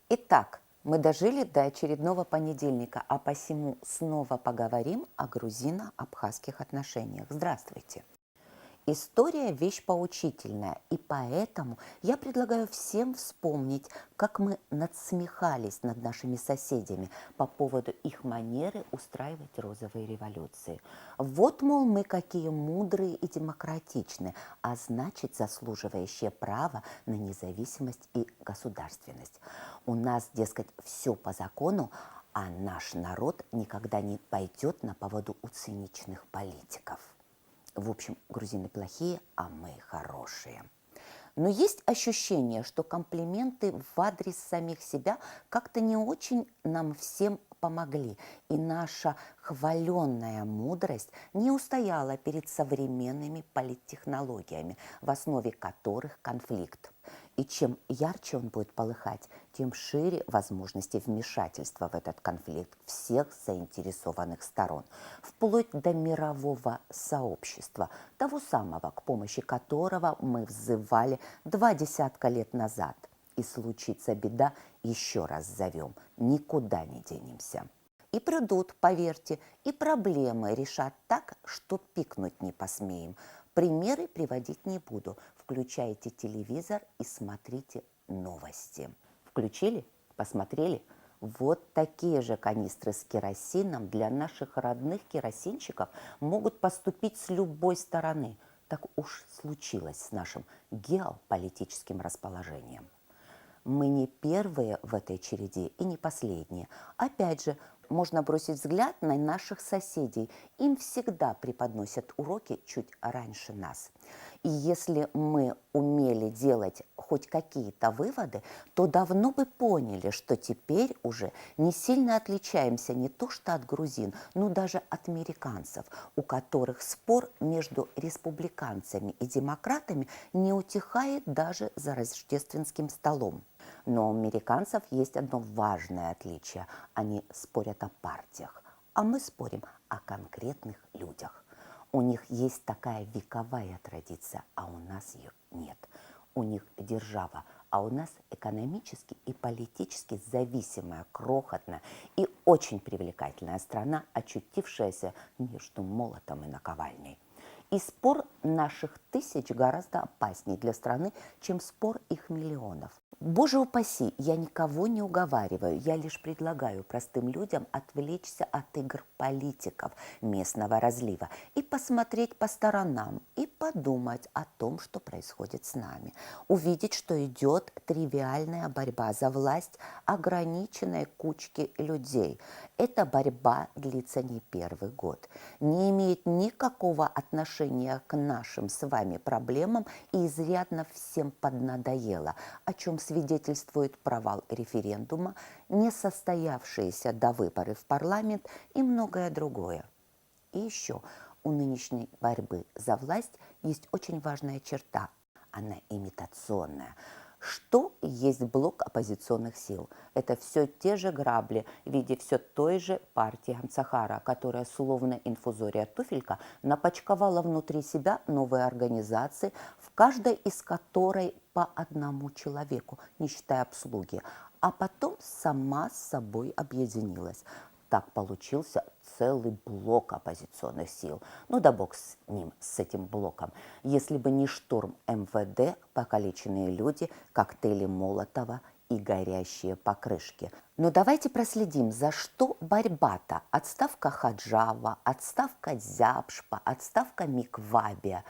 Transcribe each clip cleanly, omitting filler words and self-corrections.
Итак, мы дожили до очередного понедельника, а посему снова поговорим о грузино-абхазских отношениях. Здравствуйте! История – вещь поучительная, и поэтому я предлагаю всем вспомнить, как мы надсмехались над нашими соседями по поводу их манеры устраивать розовые революции. Вот, мол, мы какие мудрые и демократичные, а значит, заслуживающие права на независимость и государственность. У нас, дескать, все по закону, а наш народ никогда не пойдет на поводу у циничных политиков. В общем, грузины плохие, а мы хорошие. Но есть ощущение, что комплименты в адрес самих себя как-то не очень нам всем помогли. И наша хваленная мудрость не устояла перед современными политтехнологиями, в основе которых конфликт. И чем ярче он будет полыхать, тем шире возможности вмешательства в этот конфликт всех заинтересованных сторон, вплоть до мирового сообщества, того самого, к помощи которого мы взывали 20 лет назад. И случится беда, еще раз зовем, никуда не денемся. И придут, поверьте, и проблемы решат так, что пикнуть не посмеем. Примеры приводить не буду. Включайте телевизор и смотрите новости. Включили? Посмотрели? Вот такие же канистры с керосином для наших родных керосинщиков могут поступить с любой стороны. Так уж случилось с нашим геополитическим расположением. Мы не первые в этой череде и не последние. Опять же, можно бросить взгляд на наших соседей. Им всегда преподносят уроки чуть раньше нас. И если мы умели делать хоть какие-то выводы, то давно бы поняли, что теперь уже не сильно отличаемся не то что от грузин, но даже от американцев, у которых спор между республиканцами и демократами не утихает даже за рождественским столом. Но у американцев есть одно важное отличие. Они спорят о партиях, а мы спорим о конкретных людях. У них есть такая вековая традиция, а у нас ее нет. У них держава, а у нас экономически и политически зависимая, крохотная и очень привлекательная страна, очутившаяся между молотом и наковальней. И спор наших тысяч гораздо опаснее для страны, чем спор их миллионов. Боже упаси, я никого не уговариваю, я лишь предлагаю простым людям отвлечься от игр политиков местного разлива и посмотреть по сторонам и подумать о том, что происходит с нами. Увидеть, что идет тривиальная борьба за власть ограниченной кучки людей. Эта борьба длится не первый год, не имеет никакого отношения к нашим с вами проблемам и изрядно всем поднадоела, о чем свидетельствует провал референдума, несостоявшиеся довыборы в парламент и многое другое. И еще у нынешней борьбы за власть есть очень важная черта. Она имитационная. Что есть блок оппозиционных сил? Это все те же грабли в виде все той же партии Ганцахара, которая словно инфузория туфелька напачковала внутри себя новые организации, в каждой из которой по одному человеку, не считая обслуги, а потом сама с собой объединилась. Так получился целый блок оппозиционных сил. Ну да бог с ним, с этим блоком. Если бы не штурм МВД, покалеченные люди, коктейли Молотова и горящие покрышки. Но давайте проследим, за что борьба-то. Отставка Хаджава, отставка Зябшпа, отставка Миквабия.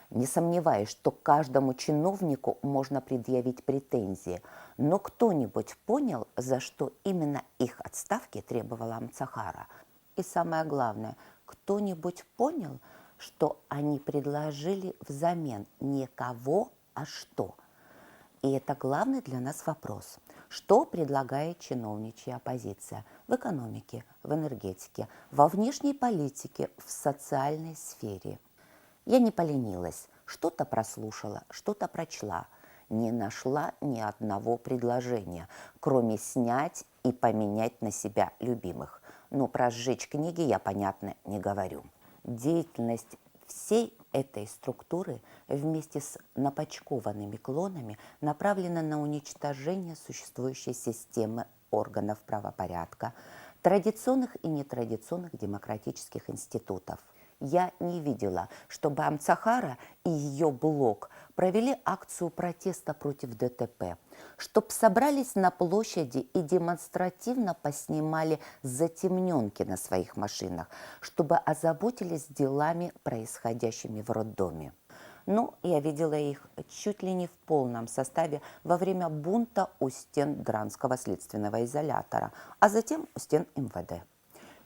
Не сомневаюсь, что каждому чиновнику можно предъявить претензии, но кто-нибудь понял, за что именно их отставки требовала Амцахара? И самое главное, кто-нибудь понял, что они предложили взамен не кого, а что? И это главный для нас вопрос. Что предлагает чиновничья оппозиция в экономике, в энергетике, во внешней политике, в социальной сфере? Я не поленилась, что-то прослушала, что-то прочла. Не нашла ни одного предложения, кроме снять и поменять на себя любимых. Но про сжечь книги я, понятно, не говорю. Деятельность всей этой структуры вместе с напачкованными клонами направлена на уничтожение существующей системы органов правопорядка, традиционных и нетрадиционных демократических институтов. Я не видела, чтобы Амцахара и ее блок провели акцию протеста против ДТП, чтобы собрались на площади и демонстративно поснимали затемненки на своих машинах, чтобы озаботились делами, происходящими в роддоме. Но я видела их чуть ли не в полном составе во время бунта у стен Дранского следственного изолятора, а затем у стен МВД.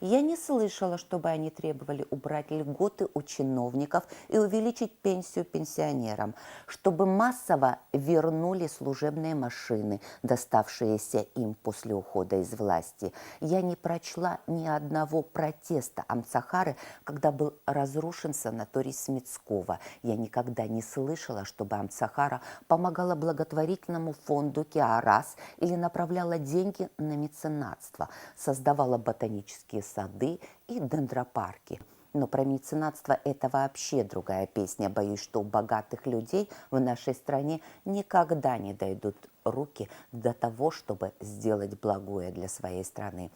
Я не слышала, чтобы они требовали убрать льготы у чиновников и увеличить пенсию пенсионерам, чтобы массово вернули служебные машины, доставшиеся им после ухода из власти. Я не прочла ни одного протеста Амцахары, когда был разрушен санаторий Смитского. Я никогда не слышала, чтобы Амцахара помогала благотворительному фонду «Киарас» или направляла деньги на меценатство, создавала ботанические сады и дендропарки. Но про меценатство это вообще другая песня. Боюсь, что у богатых людей в нашей стране никогда не дойдут руки до того, чтобы сделать благое для своей страны.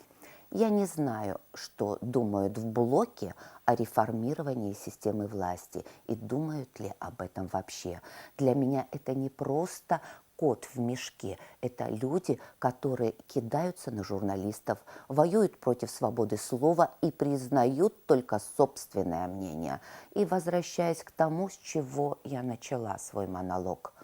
Я не знаю, что думают в блоке о реформировании системы власти и думают ли об этом вообще. Для меня это не просто кот в мешке. Это люди, которые кидаются на журналистов, воюют против свободы слова и признают только собственное мнение. И возвращаясь к тому, с чего я начала свой монолог,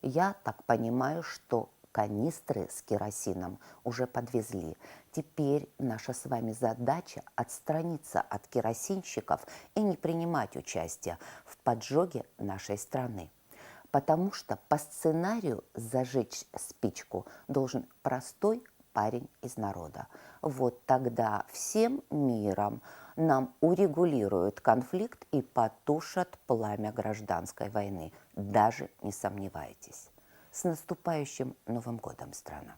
я так понимаю, что канистры с керосином уже подвезли. Теперь наша с вами задача отстраниться от керосинщиков и не принимать участие в поджоге нашей страны. Потому что по сценарию зажечь спичку должен простой парень из народа. Вот тогда всем миром нам урегулируют конфликт и потушат пламя гражданской войны. Даже не сомневайтесь. С наступающим Новым годом, страна!